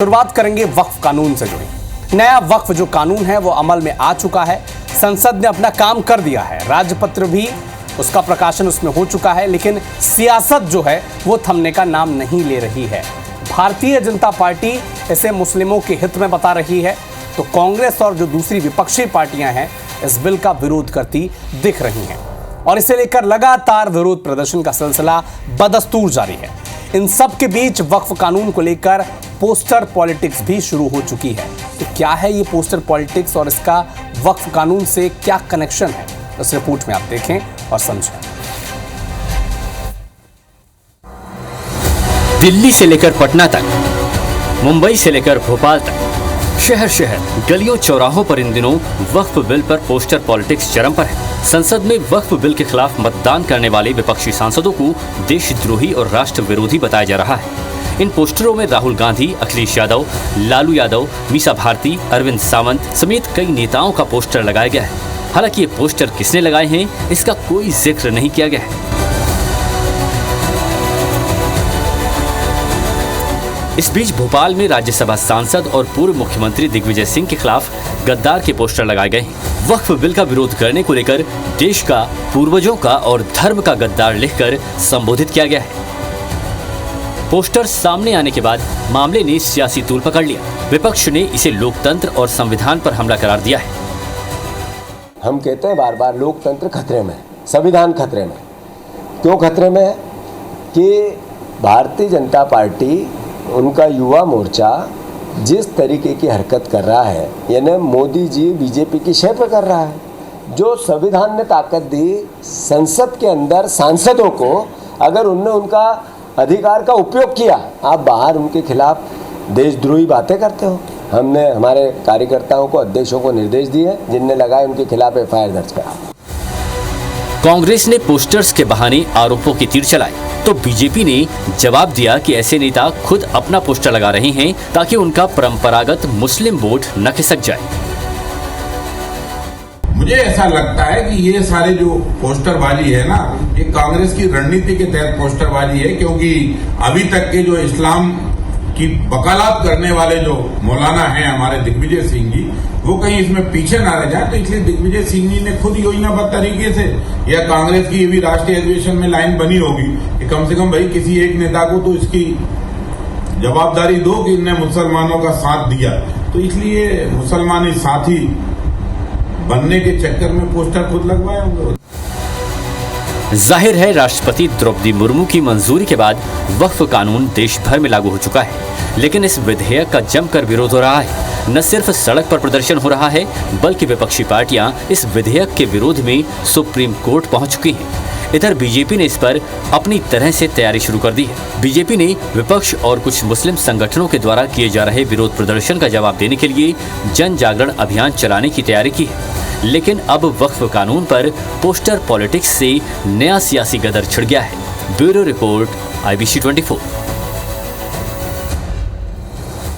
शुरुआत करेंगे वक्फ कानून से जुड़ी। नया वक्फ जो कानून है वो अमल में आ चुका है। संसद ने अपना काम कर दिया है, राजपत्र भी उसका प्रकाशन उसमें हो चुका है, लेकिन सियासत जो है वो थमने का नाम नहीं ले रही है। भारतीय जनता पार्टी इसे मुस्लिमों के हित में बता रही है, तो कांग्रेस और जो दूसरी विपक्षी पार्टियां हैं इस बिल का विरोध करती दिख रही हैं और इसे लेकर लगातार विरोध प्रदर्शन का सिलसिला बदस्तूर जारी है। इन सब के बीच वक्फ कानून को लेकर पोस्टर पॉलिटिक्स भी शुरू हो चुकी है। तो क्या है ये पोस्टर पॉलिटिक्स और इसका वक्फ कानून से क्या कनेक्शन है, इस रिपोर्ट में आप देखें और समझें। दिल्ली से लेकर पटना तक, मुंबई से लेकर भोपाल तक, शहर शहर गलियों चौराहों पर इन दिनों वक्फ बिल पर पोस्टर पॉलिटिक्स चरम पर है। संसद में वक्फ बिल के खिलाफ मतदान करने वाले विपक्षी सांसदों को देशद्रोही और राष्ट्र विरोधी बताया जा रहा है। इन पोस्टरों में राहुल गांधी, अखिलेश यादव, लालू यादव, मीसा भारती, अरविंद सावंत समेत कई नेताओं का पोस्टर लगाया गया है। हालांकि ये पोस्टर किसने लगाए हैं इसका कोई जिक्र नहीं किया गया है। इस बीच भोपाल में राज्यसभा सांसद और पूर्व मुख्यमंत्री दिग्विजय सिंह के खिलाफ गद्दार के पोस्टर लगाए गए हैं। वक्फ बिल का विरोध करने को लेकर देश का, पूर्वजों का और धर्म का गद्दार लिखकर संबोधित किया गया है। पोस्टर सामने आने के बाद मामले ने सियासी तूल पकड़ लिया। विपक्ष ने इसे लोकतंत्र और संविधान पर हमला करार दिया है। हम कहते हैं बार बार लोकतंत्र खतरे में, संविधान खतरे में। क्यों खतरे में है कि भारतीय जनता पार्टी, उनका युवा मोर्चा जिस तरीके की हरकत कर रहा है, यानी मोदी जी बीजेपी की शय पर कर रहा है। जो संविधान ने ताकत दी संसद के अंदर सांसदों को, अगर उनने उनका अधिकार का उपयोग किया, आप बाहर उनके खिलाफ देशद्रोही बातें करते हो। हमने हमारे कार्यकर्ताओं को, अध्यक्षों को निर्देश दिए, जिनने लगाए उनके खिलाफ एफआईआर दर्ज करा। कांग्रेस ने पोस्टर्स के बहाने आरोपों की तीर चलाई, तो बीजेपी ने जवाब दिया कि ऐसे नेता खुद अपना पोस्टर लगा रहे हैं ताकि उनका परंपरागत मुस्लिम वोट न खिसक जाए। मुझे ऐसा लगता है कि ये सारे जो पोस्टरबाजी है ना, ये कांग्रेस की रणनीति के तहत पोस्टरबाजी है, क्योंकि अभी तक के जो इस्लाम की वकालत करने वाले जो मौलाना हैं हमारे दिग्विजय सिंह जी, वो कहीं इसमें पीछे ना रह जाए। तो इसलिए दिग्विजय सिंह जी ने खुद योजनाबद्ध तरीके से, या कांग्रेस की ये भी राष्ट्रीय अधिवेशन में लाइन बनी होगी कि कम से कम भाई किसी एक नेता को तो इसकी जवाबदारी दो कि इनने मुसलमानों का साथ दिया। तो इसलिए मुसलमानी साथी बनने के चक्कर में पोस्टर खुद लगवाए होंगे। जाहिर है राष्ट्रपति द्रौपदी मुर्मू की मंजूरी के बाद वक्फ कानून देश भर में लागू हो चुका है, लेकिन इस विधेयक का जमकर विरोध हो रहा है। न सिर्फ सड़क पर प्रदर्शन हो रहा है, बल्कि विपक्षी पार्टियां इस विधेयक के विरोध में सुप्रीम कोर्ट पहुंच चुकी हैं। इधर बीजेपी ने इस पर अपनी तरह से तैयारी शुरू कर दी है। बीजेपी ने विपक्ष और कुछ मुस्लिम संगठनों के द्वारा किए जा रहे विरोध प्रदर्शन का जवाब देने के लिए जन जागरण अभियान चलाने की तैयारी की है। लेकिन अब वक्फ कानून पर पोस्टर पॉलिटिक्स से नया सियासी गदर छिड़ गया है। Bureau report, IBC 24।